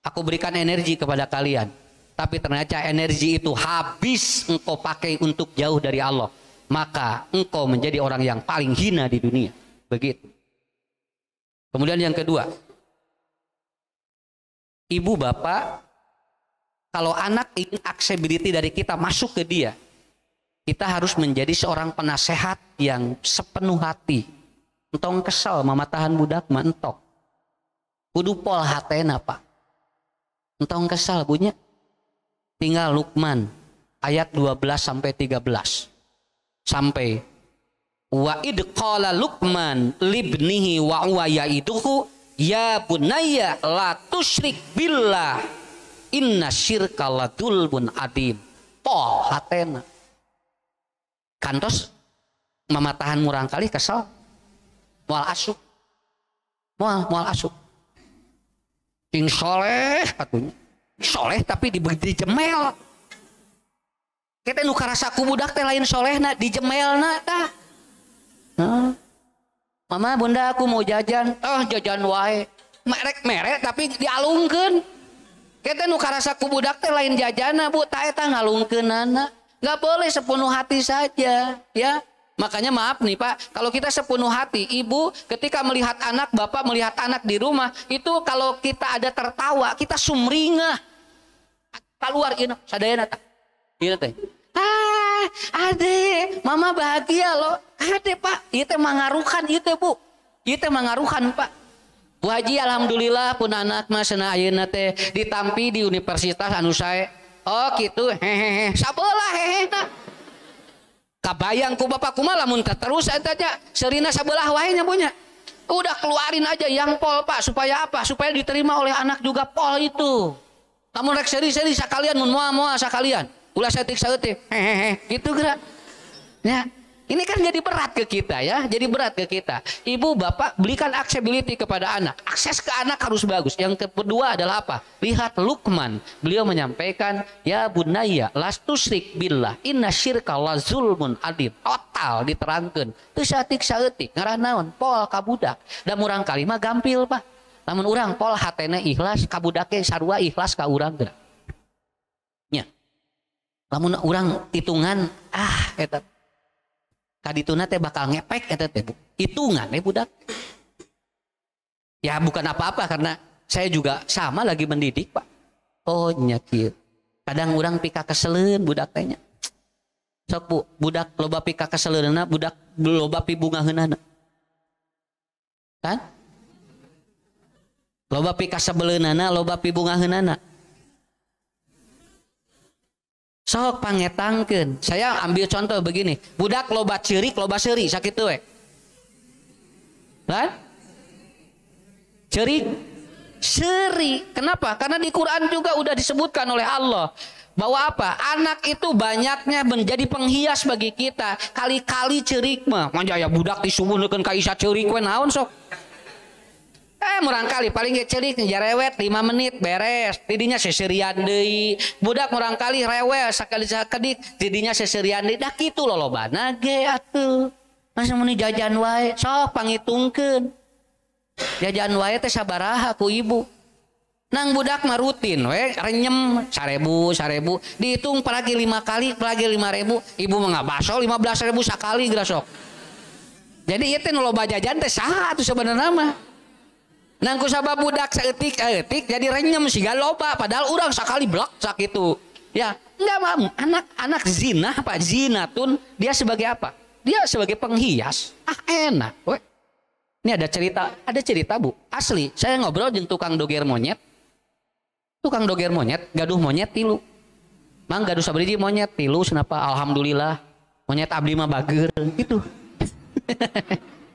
aku berikan energi kepada kalian, tapi ternyata energi itu habis engkau pakai untuk jauh dari Allah, maka engkau menjadi orang yang paling hina di dunia. Begitu. Kemudian yang kedua, ibu bapak, kalau anak ingin aksesibiliti dari kita masuk ke dia, kita harus menjadi seorang penasehat yang sepenuh hati. Entong kesel mamatahan budak mah entok. Kudu pol hatena Pak. Entong kesel bunya. Tinggal Luqman ayat 12 sampai 13. Sampai wa id qala Luqman libnihi wa huwa yaiduhu ya bunayya la tusyrik billah inna syirka la dzulmun adzim. Pol hatena. Kantos mamatahan murang kali kesel. Mual asuk. Mual asuk. Cing soleh atunya. Soleh tapi dijemel. Kita nu karasa ku budak teh lain solehna dijemelna tah. Mama bunda aku mau jajan. Oh jajan wae. Merek tapi dialungkeun. Kita nu karasa ku budak teh lain jajana Bu, tah eta ngalungkeunana. Enggak boleh sepenuh hati saja, ya. Makanya maaf nih Pak, kalau kita sepenuh hati, ibu ketika melihat anak, bapak melihat anak di rumah, itu kalau kita ada tertawa, kita sumringah. Keluar ini, sadayana tak? Ini teh. Ade, mama bahagia loh. Ade Pak, itu mangaruhan itu Bu. Itu mangaruhan Pak. Bu Haji alhamdulillah pun anak mah cenah ayeuna teh ditampi di universitas anu sae. Oh gitu, hehehe. Sabelah hehehna. Kabayang ku bapak kumaha lamun terus entanya serina sabelah wae nya punya. Udah keluarin aja yang pol Pak, supaya apa? Supaya diterima oleh anak juga pol itu. Lamun rek seri-seri sakalian mun moal-moal sakalian. Ulah setik saeutik. Hehehe, gitu geura. Ya. Ini kan jadi berat ke kita ya, jadi berat ke kita. Ibu bapak berikan accessibility kepada anak. Akses ke anak harus bagus. Yang kedua adalah apa? Lihat Luqman. Beliau menyampaikan, ya bunayya lastusyrik billah inna syirka la zulmun adzim. Total diterangkan. Teu saeutik saeutik ngaran naon? Pol ka budak. Da murang kali mah gampil Pak. Lamun urang pol hatena ikhlas ka budake sarua ikhlas ka urang geura. Nya. Lamun urang hitungan eta kadituna teh bakal ngepek eta teh Bu. Hitungan budak. Ya bukan apa-apa karena saya juga sama lagi mendidik Pak. Oh nya kieu. Kadang urang pika keseleun budak teh nya. Sok Bu, budak loba pika keseleunna, budak loba pi bungaheunana. Kan? Loba pika sebeleunana, loba pi bungaheunana. Sok pangetangkeun. Saya ambil contoh begini. Budak loba ceurik, loba seuri sakitu we. Kan? Ceurik, seuri. Kenapa? Karena di Quran juga udah disebutkan oleh Allah bahwa apa? Anak itu banyaknya menjadi penghias bagi kita. Kali-kali ceurik mah. Manjaya budak disubuhkeun ka isa ceurik we naon sok? Murang kali paling ge ceurik jarewet 5 menit beres. Tidinya seserian deui. Budak murang kali rewel sakali sakedik tidinya seserian deui. Da kitu lolobana ge atuh. Masa muni jajan wae, sok pangitungkeun. Jajan wae teh sabaraha ku ibu. Nang budak mah rutin we renyem 1000 dihitung pelagi 5 kali pelagi 5.000. Ibu mah ngabaso 15.000 sakali geura sok. Jadi ieu teh nu loba jajan teh saha atuh sebenarnya mah. Nang kusabab budak saeutik jadi renyem siga loba padahal urang sakali blok sakitu. Ya, enggak mah anak zina Pak, zinatun dia sebagai apa? Dia sebagai penghias. Enak we. Ini ada cerita Bu. Asli, saya ngobrol jeung tukang doger monyet. Tukang doger monyet, gaduh monyet 3. Mang gaduh sabriji monyet 3 cenapa alhamdulillah. Monyet abdi mah bager gitu.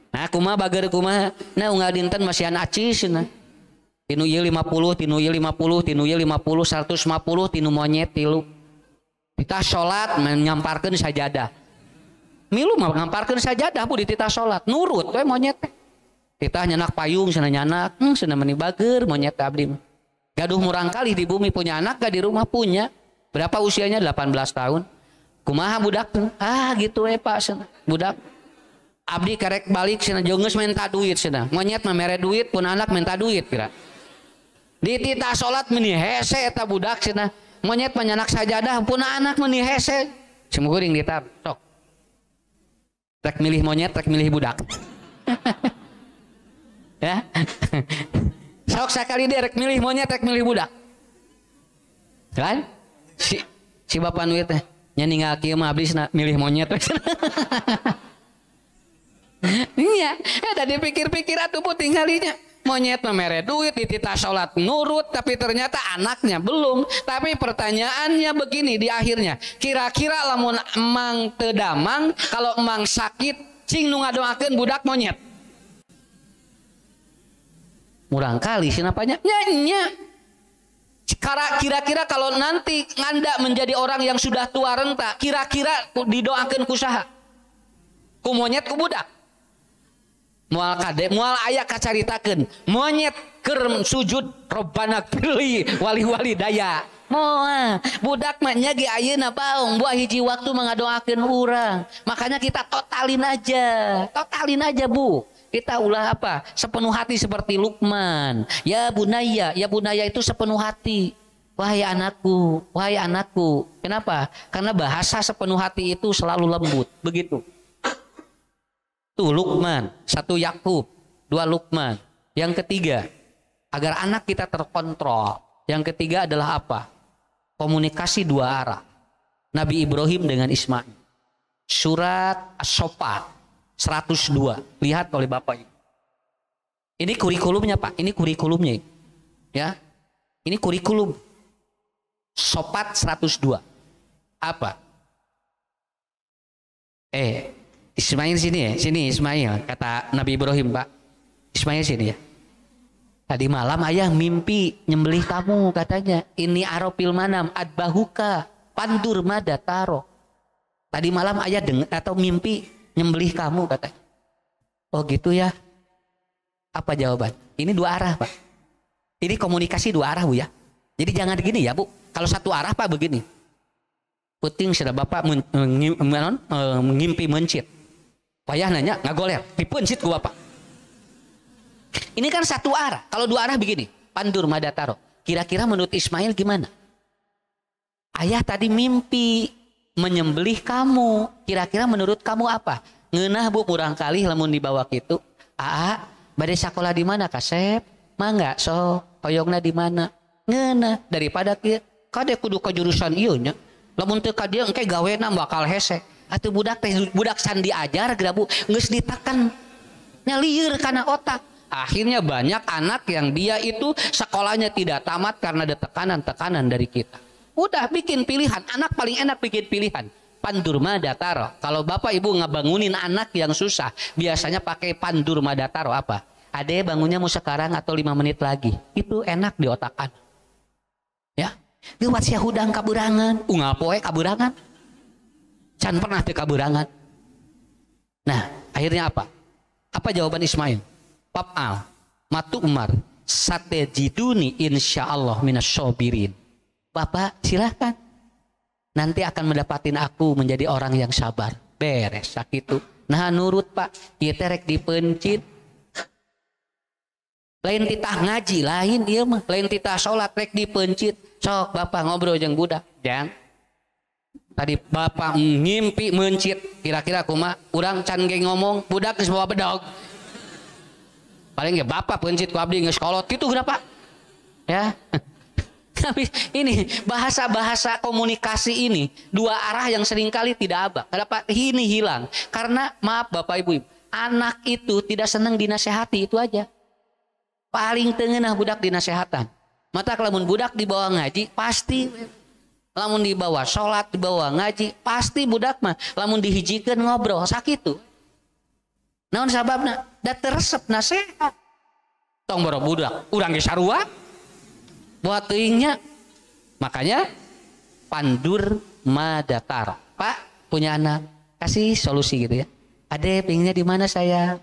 Nah kumaha bager kumaha. Nah unggal dinten masihan acis nah. Tinu ieu 50, tinu ieu 50, tinu ieu 50, 150 tinu monyet 3. Kita salat nyamparkeun sajadah. Milu mah ngamparkeun sajadah Bu di titah salat. Nurut we monyet teh. Titah nyanak payung cenah nyanak, cenah meuni bager monyet abdi mah. Gaduh murang kali di bumi, punya anak gak di rumah? Punya. Berapa usianya? 18 tahun. Kumaha budak? Gitu Pak budak. Abdi karek balik cenah geus minta duit cenah. Monyet mah mere duit pun anak minta duit kira. Di titah salat meni hese eta budak cenah. Monyet mah nyanak sajadah pun anak meni hese. Semuguring ditab sok. Rek milih monyet, rek milih budak. Ya. Sok sakali dia rek milih monyet, rek milih budak. Kan? Si bapak duit teh nya ninggal kieu mah abdi milih monyet. Iya, tadi pikir-pikir atuh pun tinggalinya monyet mere duit dititah salat nurut, tapi ternyata anaknya belum. Tapi pertanyaannya begini di akhirnya, kira-kira lamun emang teu damang, kalau emang sakit cing nu ngadoakeun budak monyet. Murang kali sinapanya nya. Kira-kira kalau nanti nganda menjadi orang yang sudah tua renta, kira-kira didoakeun kusaha? Ku monyet ku budak. Mual kade, mual aya kacaritakeun monyet keur sujud Robbana gfirli wali daya. Moal budak mah nya ge ayeuna baong buah hiji waktu mengadoakeun urang. Makanya kita totalin aja Bu. Kita ulah apa? Sepenuh hati seperti Luqman. Ya bunaya itu sepenuh hati. Wahai anakku. Kenapa? Karena bahasa sepenuh hati itu selalu lembut. Begitu. Tuh Luqman, 1 Yakub, 2 Luqman. Yang ketiga, agar anak kita terkontrol. Yang ketiga adalah apa? Komunikasi 2 arah. Nabi Ibrahim dengan Ismail. Surat As-Saffat 102. Lihat oleh Bapak Ibu. Ini kurikulumnya Pak, ini kurikulumnya. Ya. Ini kurikulum. Saffat 102. Apa? Ismail sini ya, sini Ismail, kata Nabi Ibrahim Pak. Ismail sini ya. Tadi malam ayah mimpi nyembelih kamu katanya. Ini aropil manam adbahuka pandur madataro. Tadi malam ayah dengar atau mimpi nyembelih kamu katanya. Oh gitu ya. Apa jawaban? Ini 2 arah Pak. Ini komunikasi 2 arah Bu ya. Jadi jangan gini ya Bu. Kalau 1 arah Pak begini. Puting sudah Bapak ngimpi mencit. Payah nanya, ngagoler, dipencit gua Bapak. Ini kan 1 arah. Kalau 2 arah begini, pandur madataro. Kira-kira menurut Ismail gimana? Ayah tadi mimpi menyembelih kamu. Kira-kira menurut kamu apa? Ngeunah Bu, kurang kali lamun dibawa kitu. Bade sakola di mana Kasep? Mangga so, hoyongna di mana? Ngeunah daripada kieu. Kade kudu ka jurusan ieu nya. Lamun teu ka dieu engke gawena bakal hese. Atuh budak can diajar geura Bu, geus ditekan nyalieur kana otak. Akhirnya banyak anak yang dia itu sekolahnya tidak tamat karena ada tekanan-tekanan dari kita. Udah bikin pilihan, anak paling enak bikin pilihan. Pandur madataro. Kalau Bapak Ibu ngebangunin anak yang susah, biasanya pakai pandur madataro apa? Ade bangunnya mau sekarang atau 5 menit lagi. Itu enak di otakan. Ya. Gewat sia hudang kaburangan, unggal poe kaburangan. Can pernah teu kaburangan. Nah, akhirnya apa? Apa jawaban Ismail? Pap'al, matu umar, satejiduni insyaallah minasyabirin. Bapak silahkan. Nanti akan mendapatin aku menjadi orang yang sabar. Beres sakitu. Nah nurut Pak, ieu teh rek dipencit. Lain titah ngaji, lain ieu mah. Lain titah salat rek dipencit. Sok Bapak ngobrol jeung budak. Jang. Tadi Bapak ngimpi mencit, kira-kira kumaha? Urang can ge ngomong, budak geus bawa bedog. Paling ge Bapak pencit ku abdi geus kolot kitu geura Pak. Ya. Tapi ini bahasa-bahasa komunikasi ini 2 arah yang seringkali tidak abah. Kenapa ini hilang? Karena maaf Bapak Ibu, anak itu tidak senang dinasehati, itu aja. Paling tengenah budak dinasehatan. Mata lamun budak dibawa ngaji pasti, lamun dibawa sholat, dibawa ngaji, pasti budak mah lamun dihijikeun ngobrol sakitu. Naon sababna? Da teresep nasehat. Tong boro budak, urang ge sarua. Buat teuingnya. Makanya pandur madatar. Pak punya anak, kasih solusi gitu ya. Ade pinginnya di mana saya?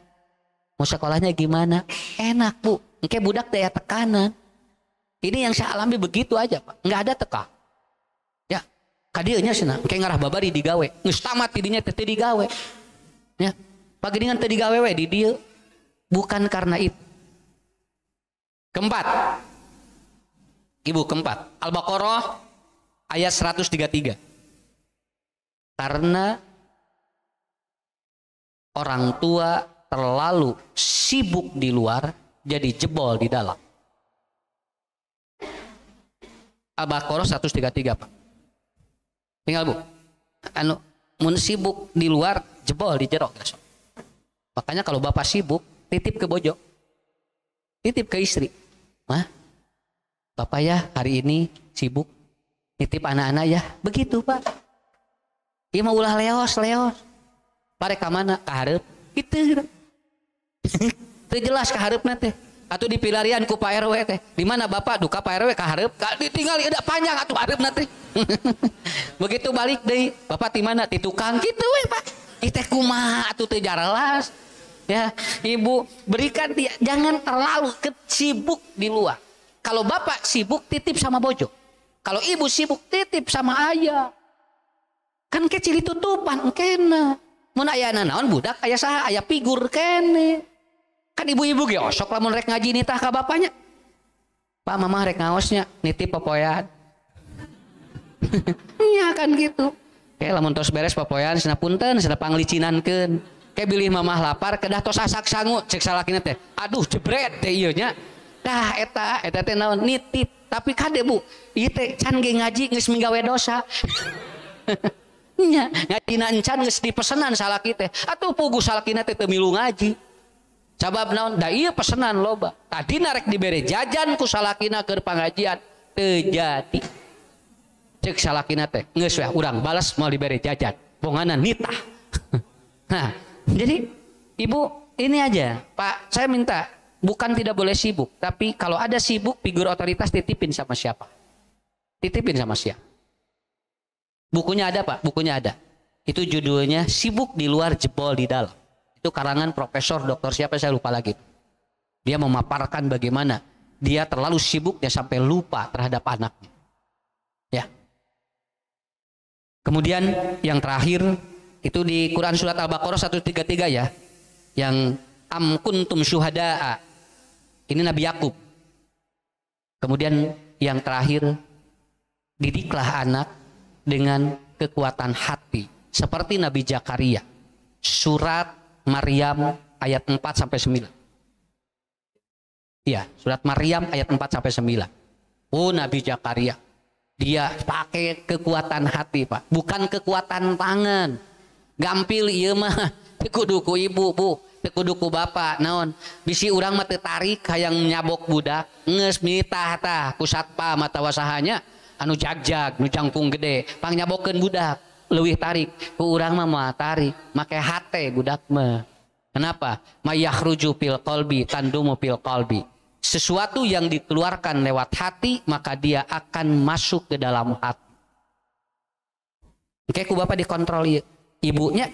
Mau sekolahnya gimana? Enak Bu. Engke budak daya tekanan. Ini yang saya alami begitu aja Pak, nggak ada teka. Ya, kadieunya cenah, kayak ngarah babari digawe, geus tamat tidinya teu digawe. Ya, pageuningan teu digawe we di dieu. Bukan karena itu. Keempat, Ibu keempat, Al-Baqarah ayat 133. Karena orang tua terlalu sibuk di luar, jadi jebol di dalam. Al-Baqarah 133 Pak. Tinggal Bu. Mun sibuk di luar, jebol di jero. Makanya kalau bapak sibuk, titip ke bojo. Titip ke istri. Mah, bapak ya hari ini sibuk. Titip anak-anak ya. Begitu Pak. Iya mau ulah leos. Parek ka mana? Ka hareup. Gitu. Teu jelas ka hareup teh. Atuh dipilarian ku Pak RW teh. Di mana Bapak? Duka Pak RW ka hareup. Ditinggali ada panjang atuh hareup teh. Begitu balik deui. Bapak di mana? Di tukang kitu we Pak. Ieu teh kumaha atuh teu jelas. Ya, Ibu berikan dia, jangan terlalu sibuk di luar. Kalau bapak sibuk titip sama bojo. Kalau ibu sibuk titip sama ayah. Kan kecil tutupan kena. Mun aya naon budak aya saha aya figur kene. Kan ibu-ibu ge osok lamun rek ngaji nitah ka bapaknya. Pak mama rek ngaosnya nitip popoyan. Iya kan gitu. Kayak lamun tos beres popoyan cenah punten cenah panglicinankeun. Kayak bilih mamah lapar kedah tos asak sangu cek salakina teh. Aduh jebret teh ieu nya. Dah eta teh naon nitip. Tapi kade Bu, ieu teh can ge ngaji geus minggawe dosa. Nya ngajina encan geus dipesenan salaki teh. Atuh pugu salakina teh teu milu ngaji. Sabab naon? Da ieu pesenan loba. Tadina rek dibere jajan ku salakina keur pangajian teu jadi. Cek salakina teh geus we urang balas mau dibere jajan. Bonganan nitah. Nah, jadi Ibu ini aja Pak, saya minta bukan tidak boleh sibuk, tapi kalau ada sibuk figur otoritas titipin sama siapa? Titipin sama siapa? Bukunya ada Pak, bukunya ada. Itu judulnya Sibuk di Luar Jebol di Dalam. Itu karangan Profesor Doktor siapa saya lupa lagi. Dia memaparkan bagaimana dia terlalu sibuk dia sampai lupa terhadap anaknya. Ya. Kemudian yang terakhir itu di Quran surat Al-Baqarah 133 ya. Yang am kuntum syuhada'a. Ini Nabi Yakub. Kemudian yang terakhir, didiklah anak dengan kekuatan hati seperti Nabi Zakaria. Surat Maryam ayat 4 sampai 9. Iya, surat Maryam ayat 4 sampai 9. Oh, Nabi Zakaria. Dia pakai kekuatan hati, Pak. Bukan kekuatan tangan. Gampil ieu mah teu kudu ku ibu Bu, teu kudu ku bapak naon. Bisi urang mah teu tarik hayang nyabok budak, geus mitah tah ku satpam atawa sahanya anu jagjag, nu jangkung gede, pang nyabokeun budak, leuwih tarik. Ku urang mah moal tarik, make hate budak mah. Kenapa? Mayakhruju fil qalbi tandumu fil qalbi. Sesuatu yang dikeluarkan lewat hati maka dia akan masuk ke dalam hati. Oke, ku bapak dikontrol ieu. Ibunya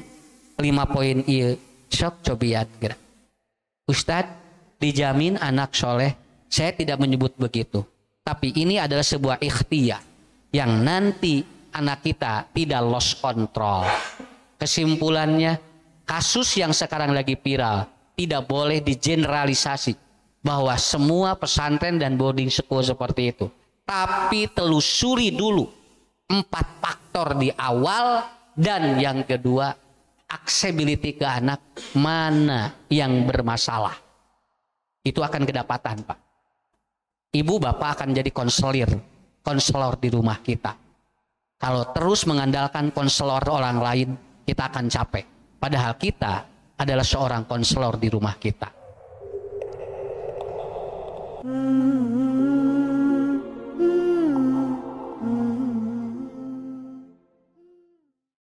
5 poin iya sok cobian kira. Ustadz dijamin anak soleh. Saya tidak menyebut begitu, tapi ini adalah sebuah ikhtiar yang nanti anak kita tidak lost control. Kesimpulannya, kasus yang sekarang lagi viral tidak boleh digeneralisasi bahwa semua pesantren dan boarding school seperti itu, tapi telusuri dulu 4 faktor di awal. Dan yang kedua, accessibility ke anak mana yang bermasalah. Itu akan kedapatan Pak. Ibu bapak akan jadi konselor di rumah kita. Kalau terus mengandalkan konselor orang lain, kita akan capek. Padahal kita adalah seorang konselor di rumah kita.